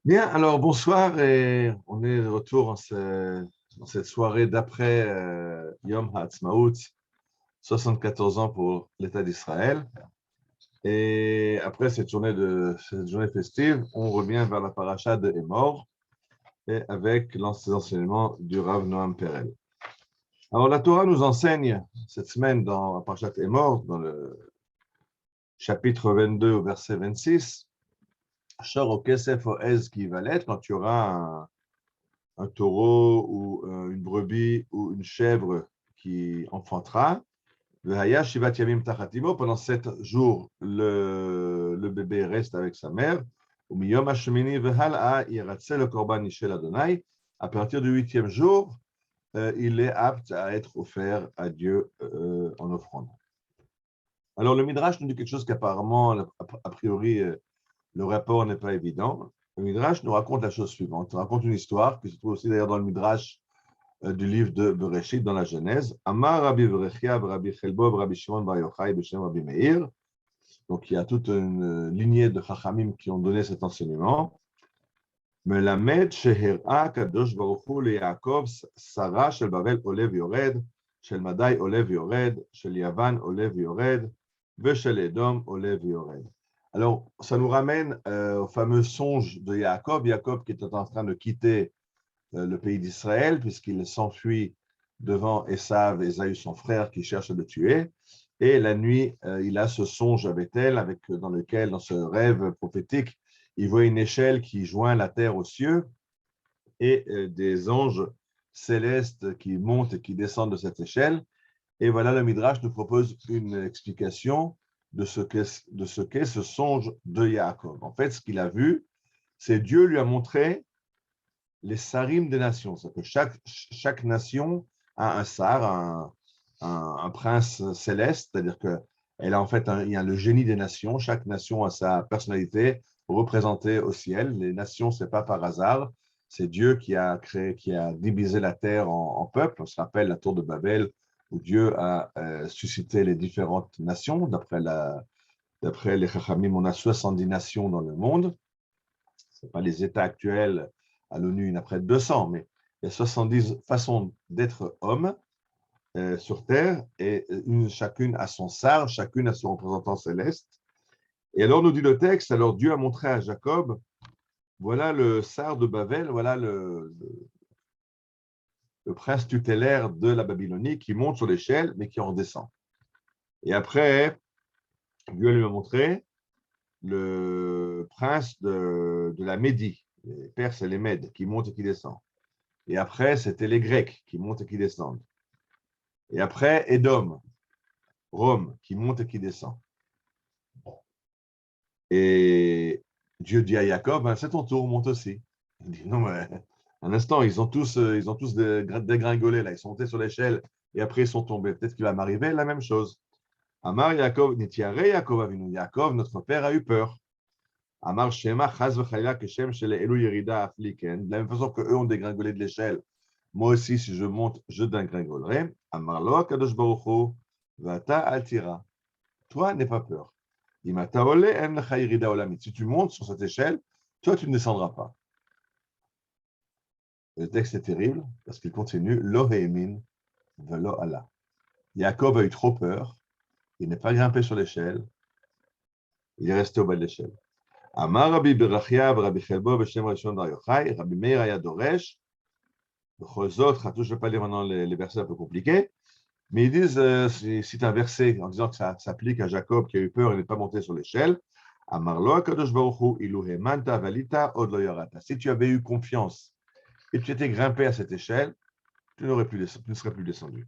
Bien, alors bonsoir et on est de retour dans cette soirée d'après Yom HaAtzmaut, 74 ans pour l'État d'Israël. Et après cette journée festive, on revient vers la paracha de Emor et avec les enseignements du Rav Noam Perel. Alors la Torah nous enseigne cette semaine dans la paracha de Emor, dans le chapitre 22 au verset 26, Shor o kesef o ez ki valet, quand tu auras un taureau ou une brebis ou une chèvre qui enfantera. Pendant 7 jours, le bébé reste avec sa mère. À partir du 8e jour, il est apte à être offert à Dieu en offrande. Alors, le Midrash nous dit quelque chose qu'apparemment, a priori, le rapport n'est pas évident. Le Midrash nous raconte la chose suivante. Il raconte une histoire qui se trouve aussi d'ailleurs dans le Midrash du livre de Bereshit, dans la Genèse. Amar Rabbi Berechia, Rabbi Chelbo, Rabbi Shimon Bar Yochai, Beshem Rabbi Meir. Donc il y a toute une lignée de Chachamim qui ont donné cet enseignement. Melamed Sheher'a Kadosh Baruch Hu le Yaakov Sarah shel Bavel Olev Yored, shel Madai Olev Yored, shel Yavan Olev Yored, ve shel Edom Olev Yored. Alors, ça nous ramène au fameux songe de Jacob. Jacob qui était en train de quitter le pays d'Israël, puisqu'il s'enfuit devant Esav, Ésaü, son frère, qui cherche à le tuer. Et la nuit, il a ce songe avec elle, dans lequel, dans ce rêve prophétique, il voit une échelle qui joint la terre aux cieux et des anges célestes qui montent et qui descendent de cette échelle. Et voilà, le Midrash nous propose une explication de ce qu'est ce songe de Yaakov. En fait, ce qu'il a vu, c'est Dieu lui a montré les sarim des nations. C'est-à-dire que chaque nation a un sar, un prince céleste, c'est-à-dire que elle a en fait il y a le génie des nations. Chaque nation a sa personnalité représentée au ciel. Les nations, c'est pas par hasard. C'est Dieu qui a créé, qui a divisé la terre en peuples. On se rappelle la tour de Babel, où Dieu a suscité les différentes nations. D'après les Chachamim, on a 70 nations dans le monde. Ce n'est pas les États actuels à l'ONU, il y en a près de 200, mais il y a 70 façons d'être homme sur Terre, et chacune a son sar, chacune a son représentant céleste. Et alors, nous dit le texte, alors Dieu a montré à Jacob, voilà le sar de Babel, voilà le prince tutélaire de la Babylonie qui monte sur l'échelle, mais qui en descend. Et après, Dieu lui a montré le prince de la Médie, les Perses et les Mèdes, qui montent et qui descendent. Et après, c'était les Grecs qui montent et qui descendent. Et après, Édom, Rome, qui monte et qui descend. Et Dieu dit à Jacob, ben, c'est ton tour, monte aussi. Il dit, non, mais un instant, ils ont tous dégringolé, là. Ils sont montés sur l'échelle et après ils sont tombés. Peut-être qu'il va m'arriver la même chose. Amar Yaakov, Nitiare Yaakov Avinu. Yaakov, notre père, a eu peur. Amar Shema, Chaz v'chalila, Keshem, Shele Elu Yerida Afliken. De la même façon qu'eux ont dégringolé de l'échelle, moi aussi, si je monte, je dégringolerai. Amar Lo Kadosh Baruch Hu, Vata Altira. Toi, n'aie pas peur. Si tu montes sur cette échelle, toi, tu ne descendras pas. Le texte est terrible parce qu'il continue Lo Heimin Velo Allah. Jacob a eu trop peur. Il n'est pas grimpé sur l'échelle. Il est resté au bas de l'échelle. Amar Rabbi Berachia, Rabbi Chelbo, Beshem Rishon Bar Yochai, Rabbi Meir Aya Doresh. Chosot, je ne vais pas lire maintenant les versets un peu compliqués, mais ils disent, c'est un verset en disant que ça s'applique à Jacob qui a eu peur et n'est pas monté sur l'échelle. Amarlo Akadosh Baruch Hu, Ilu Hemanta Valita Od Lo Yarata. Si tu avais eu confiance et tu étais grimpé à cette échelle, tu ne serais plus descendu.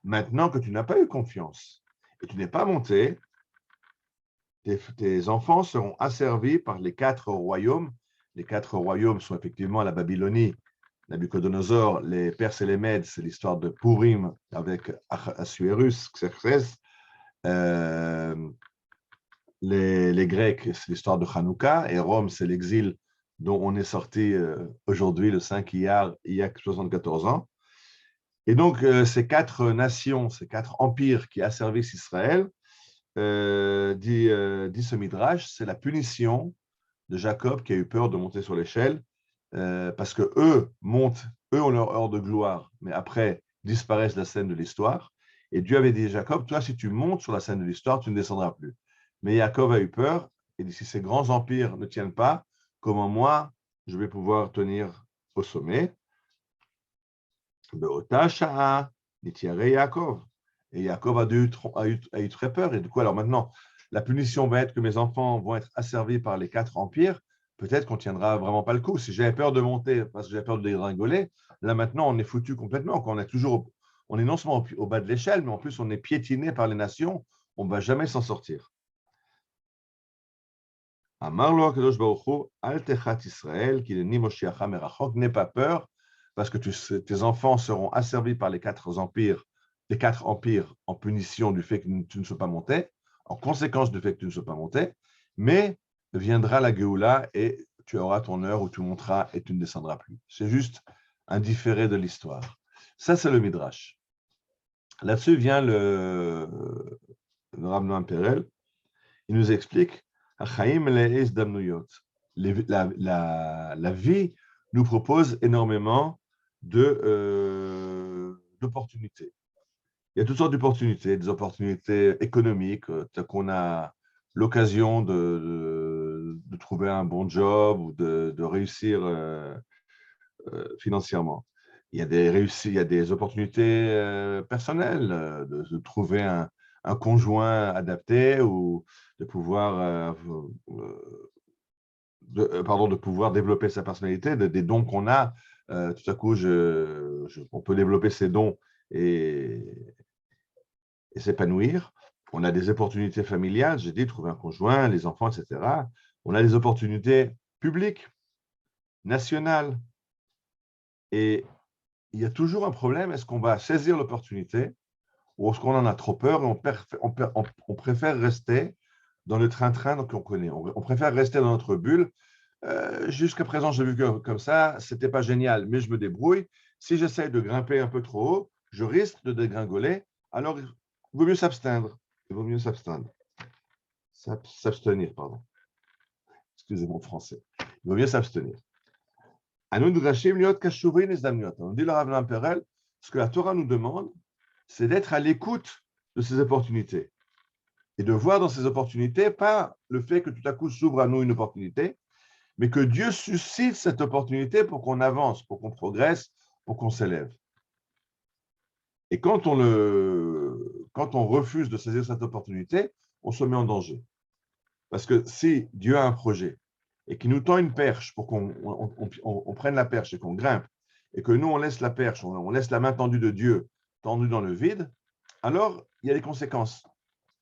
Maintenant que tu n'as pas eu confiance et tu n'es pas monté, tes enfants seront asservis par les 4 royaumes. Les 4 royaumes sont effectivement la Babylonie, Nabucodonosor, les Perses et les Mèdes, c'est l'histoire de Purim avec Assuérus, Xerxès. Les Grecs, c'est l'histoire de Hanouka, et Rome, c'est l'exil dont on est sorti aujourd'hui, le 5 Iyar, il y a 74 ans. Et donc, ces 4 nations, ces 4 empires qui asservissent Israël, dit ce Midrash, c'est la punition de Jacob qui a eu peur de monter sur l'échelle, parce que eux montent, eux ont leur heure de gloire, mais après disparaissent de la scène de l'histoire. Et Dieu avait dit à Jacob, toi, si tu montes sur la scène de l'histoire, tu ne descendras plus. Mais Jacob a eu peur, et dit, si ces grands empires ne tiennent pas, comment moi, je vais pouvoir tenir au sommet? Be'ota sha'a nitiare Yaakov. Et Yaakov a eu très peur. Et du coup, alors maintenant, la punition va être que mes enfants vont être asservis par les 4 empires. Peut-être qu'on ne tiendra vraiment pas le coup. Si j'avais peur de monter parce que j'avais peur de dégringoler, là maintenant, on est foutu complètement. On est toujours, on est non seulement au bas de l'échelle, mais en plus, on est piétiné par les nations. On ne va jamais s'en sortir. Amar lo HaKadosh Baruch Hu, al techat Israël, qu'il est ni Moshiacha merachok, n'aie pas peur, parce que tes enfants seront asservis par les 4 empires, en punition du fait que tu ne sois pas monté, en conséquence du fait que tu ne sois pas monté, mais viendra la Géoula et tu auras ton heure où tu monteras et tu ne descendras plus. C'est juste un différé de l'histoire. Ça, c'est le Midrash. Là-dessus vient le Rav Noam Perel. Il nous explique la vie nous propose énormément d'opportunités. Il y a toutes sortes d'opportunités, des opportunités économiques, qu'on a l'occasion de trouver un bon job ou de réussir financièrement. Il y a des opportunités personnelles, de trouver un conjoint adapté ou de pouvoir, de pouvoir développer sa personnalité, des dons qu'on a. Tout à coup, on peut développer ses dons et s'épanouir. On a des opportunités familiales, j'ai dit, trouver un conjoint, les enfants, etc. On a des opportunités publiques, nationales. Et il y a toujours un problème, est-ce qu'on va saisir l'opportunité ou est-ce qu'on en a trop peur et on préfère rester dans le train-train qu'on connaît. On préfère rester dans notre bulle. Jusqu'à présent, j'ai vu que comme ça, c'était pas génial, mais je me débrouille. Si j'essaie de grimper un peu trop haut, je risque de dégringoler. Alors, il vaut mieux s'abstenir. Il vaut mieux s'abstenir. S'abstenir, pardon. Excusez mon français. Il vaut mieux s'abstenir. On dit le Rav Noam Perel, ce que la Torah nous demande, c'est d'être à l'écoute de ces opportunités et de voir dans ces opportunités pas le fait que tout à coup s'ouvre à nous une opportunité, mais que Dieu suscite cette opportunité pour qu'on avance, pour qu'on progresse, pour qu'on s'élève. Et quand on refuse de saisir cette opportunité, on se met en danger. Parce que si Dieu a un projet et qu'il nous tend une perche pour qu'on prenne la perche et qu'on grimpe, et que nous, on laisse la perche, on laisse la main tendue de Dieu, tendue dans le vide, alors il y a des conséquences.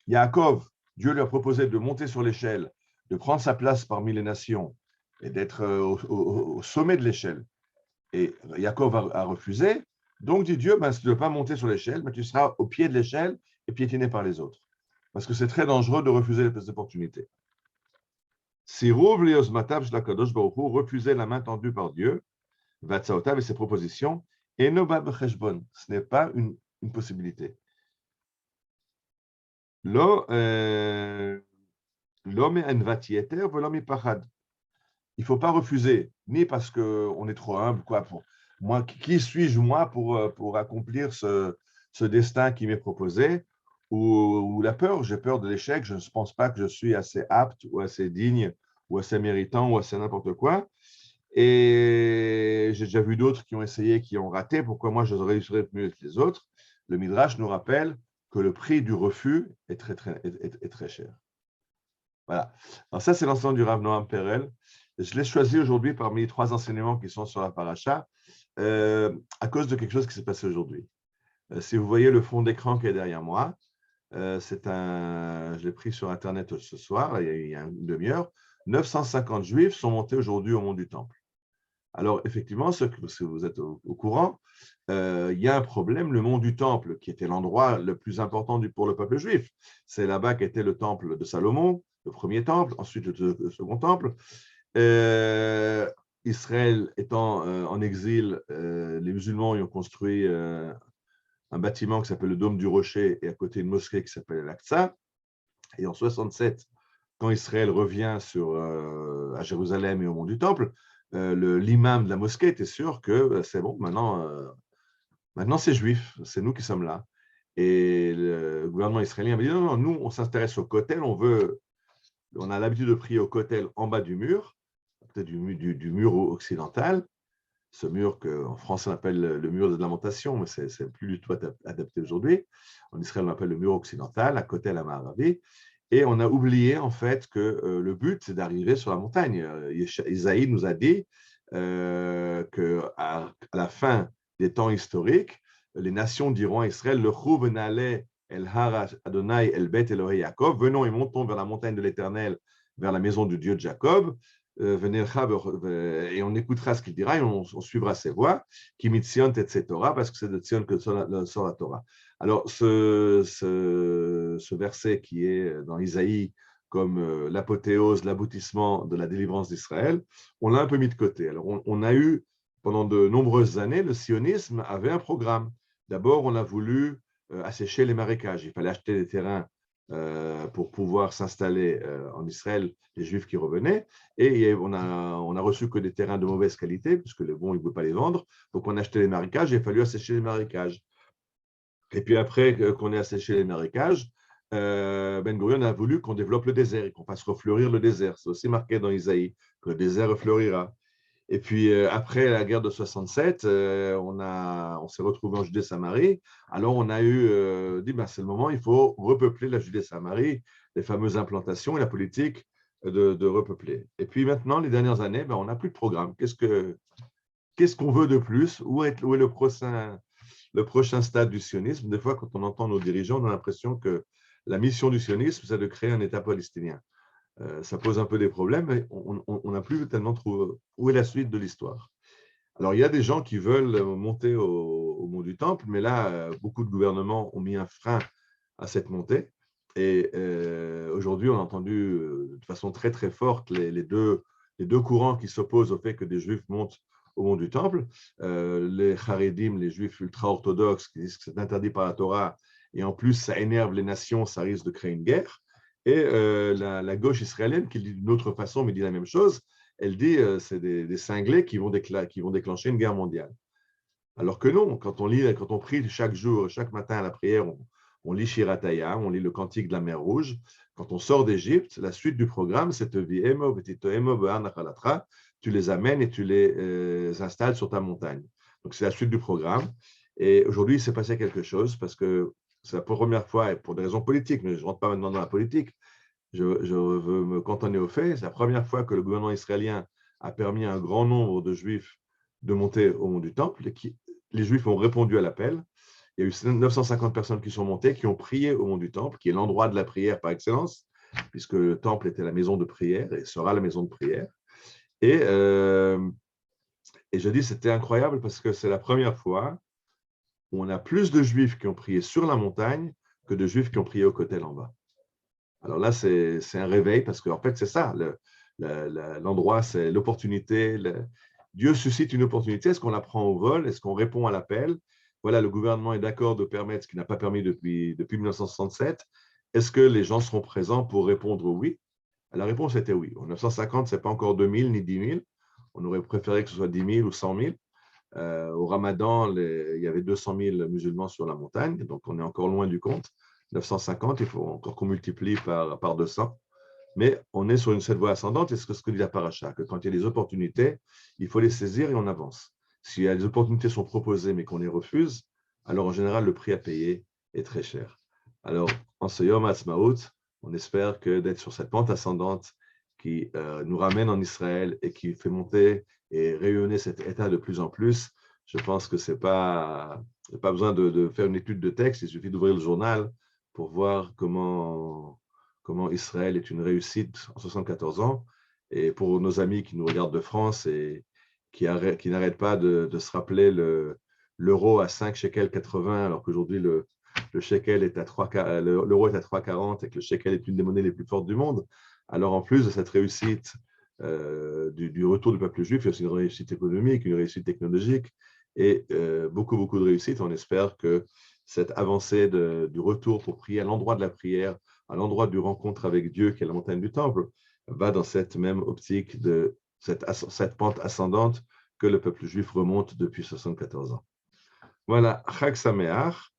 Yaakov, Dieu lui a proposé de monter sur l'échelle, de prendre sa place parmi les nations et d'être au sommet de l'échelle. Et Yaakov a refusé. Donc dit Dieu, si tu ne veux pas monter sur l'échelle, mais tu seras au pied de l'échelle et piétiné par les autres. Parce que c'est très dangereux de refuser les opportunités. Si refuser la main tendue par Dieu, Vatsaotav et ses propositions, et ce n'est pas une possibilité. L'homme il ne faut pas refuser, ni parce qu'on est trop humble, moi, qui suis-je moi pour accomplir ce destin qui m'est proposé, ou la peur, j'ai peur de l'échec, je ne pense pas que je suis assez apte ou assez digne ou assez méritant ou assez n'importe quoi. Et j'ai déjà vu d'autres qui ont essayé, qui ont raté, pourquoi moi je réussirais mieux que les autres. Le Midrash nous rappelle que le prix du refus est très cher. Voilà. Alors ça, c'est l'enseignement du Rav Noam Perel. Je l'ai choisi aujourd'hui parmi les 3 enseignements qui sont sur la paracha, à cause de quelque chose qui s'est passé aujourd'hui. Si vous voyez le fond d'écran qui est derrière moi, je l'ai pris sur Internet ce soir, il y a une demi-heure. 950 Juifs sont montés aujourd'hui au mont du Temple. Alors, effectivement, si vous êtes au courant, il y a un problème. Le mont du Temple, qui était l'endroit le plus important pour le peuple juif, c'est là-bas qu'était le temple de Salomon, le premier temple, ensuite le second temple. Israël étant en exil, les musulmans y ont construit un bâtiment qui s'appelle le Dôme du Rocher et à côté une mosquée qui s'appelle l'Aqsa. Et en 67, quand Israël revient à Jérusalem et au mont du Temple, l'imam de la mosquée était sûr que c'est bon, maintenant c'est juif, c'est nous qui sommes là. Et le gouvernement israélien avait dit non, non, nous, on s'intéresse au kotel, on a l'habitude de prier au kotel en bas du mur, peut-être du mur occidental, ce mur qu'en français on appelle le mur de lamentation, mais c'est plus du tout adapté aujourd'hui. En Israël, on appelle le mur occidental, à kotel Ma'aravi. Et on a oublié en fait que le but, c'est d'arriver sur la montagne. Isaïe nous a dit qu'à la fin des temps historiques, les nations diront à Israël, le chouv na'aleh el har Adonai el bet Elohei Yaakov, venons et montons vers la montagne de l'Éternel, vers la maison du Dieu de Jacob, et on écoutera ce qu'il dira et on suivra ses voies, qui mitzion etc., parce que c'est de Tzion que sort la Torah. Alors, ce verset qui est dans Isaïe comme l'apothéose, l'aboutissement de la délivrance d'Israël, on l'a un peu mis de côté. Alors, on a eu, pendant de nombreuses années, le sionisme avait un programme. D'abord, on a voulu assécher les marécages. Il fallait acheter des terrains pour pouvoir s'installer en Israël, les Juifs qui revenaient. Et on a reçu que des terrains de mauvaise qualité, puisque les bons, ils ne pouvaient pas les vendre. Donc, on a acheté les marécages et il a fallu assécher les marécages. Et puis après qu'on ait asséché les marécages, Ben Gurion a voulu qu'on développe le désert et qu'on fasse refleurir le désert. C'est aussi marqué dans Isaïe que le désert refleurira. Et puis après la guerre de 67, on s'est retrouvé en Judée-Samarie. Alors on a dit, c'est le moment, il faut repeupler la Judée-Samarie, les fameuses implantations et la politique de repeupler. Et puis maintenant, les dernières années, on n'a plus de programme. Qu'est-ce qu'on veut de plus? Où est le prochain stade du sionisme? Des fois, quand on entend nos dirigeants, on a l'impression que la mission du sionisme, c'est de créer un État palestinien. Ça pose un peu des problèmes, mais on n'a plus tellement trouvé où est la suite de l'histoire. Alors, il y a des gens qui veulent monter au mont du Temple, mais là, beaucoup de gouvernements ont mis un frein à cette montée. Et aujourd'hui, on a entendu de façon très, très forte les deux courants qui s'opposent au fait que des Juifs montent au mont du Temple. Les Haredim, les Juifs ultra-orthodoxes, qui disent que c'est interdit par la Torah, et en plus, ça énerve les nations, ça risque de créer une guerre. Et la gauche israélienne, qui dit d'une autre façon, mais dit la même chose, elle dit c'est des cinglés qui vont déclencher une guerre mondiale. Alors que non, quand on prie chaque jour, chaque matin à la prière, on lit Shirataya, on lit le cantique de la mer Rouge. Quand on sort d'Égypte, la suite du programme, c'est tu les amènes et tu les installes sur ta montagne. Donc c'est la suite du programme. Et aujourd'hui, il s'est passé quelque chose parce que c'est la première fois, et pour des raisons politiques, mais je ne rentre pas maintenant dans la politique, je veux me cantonner aux faits. C'est la première fois que le gouvernement israélien a permis à un grand nombre de Juifs de monter au mont du Temple. Les Juifs ont répondu à l'appel. Il y a eu 950 personnes qui sont montées, qui ont prié au mont du Temple, qui est l'endroit de la prière par excellence, puisque le Temple était la maison de prière et sera la maison de prière. Et je dis c'était incroyable parce que c'est la première fois où on a plus de Juifs qui ont prié sur la montagne que de Juifs qui ont prié au kotel en bas. Alors là, c'est un réveil parce qu'en fait, c'est ça. L'endroit, c'est l'opportunité. Dieu suscite une opportunité. Est-ce qu'on la prend au vol? Est-ce qu'on répond à l'appel? Voilà, le gouvernement est d'accord de permettre ce qui n'a pas permis depuis 1967. Est-ce que les gens seront présents pour répondre oui? La réponse était oui. En 1950, ce n'est pas encore 2000 ni 10 000. On aurait préféré que ce soit 10 000 ou 100 000. Au Ramadan, il y avait 200 000 musulmans sur la montagne, donc on est encore loin du compte. 950, il faut encore qu'on multiplie par 200. Mais on est sur cette voie ascendante, et c'est ce que dit la paracha, que quand il y a des opportunités, il faut les saisir et on avance. Si les opportunités sont proposées mais qu'on les refuse, alors en général, le prix à payer est très cher. Alors, en ce Yom Ha'atzmaut, on espère que d'être sur cette pente ascendante qui nous ramène en Israël et qui fait monter et rayonner cet État de plus en plus, je pense que c'est pas besoin de faire une étude de texte, il suffit d'ouvrir le journal pour voir comment Israël est une réussite en 74 ans. Et pour nos amis qui nous regardent de France et qui n'arrêtent pas de se rappeler l'euro à 5 shekels 80, alors qu'aujourd'hui le shekel est à 3, l'euro est à 3,40 et que le shekel est une des monnaies les plus fortes du monde. Alors en plus de cette réussite du retour du peuple juif, il y a aussi une réussite économique, une réussite technologique et beaucoup de réussite. On espère que cette avancée du retour pour prier à l'endroit de la prière, à l'endroit du rencontre avec Dieu, qui est la montagne du Temple, va dans cette même optique de cette pente ascendante que le peuple juif remonte depuis 74 ans. Voilà, Chag Sameach.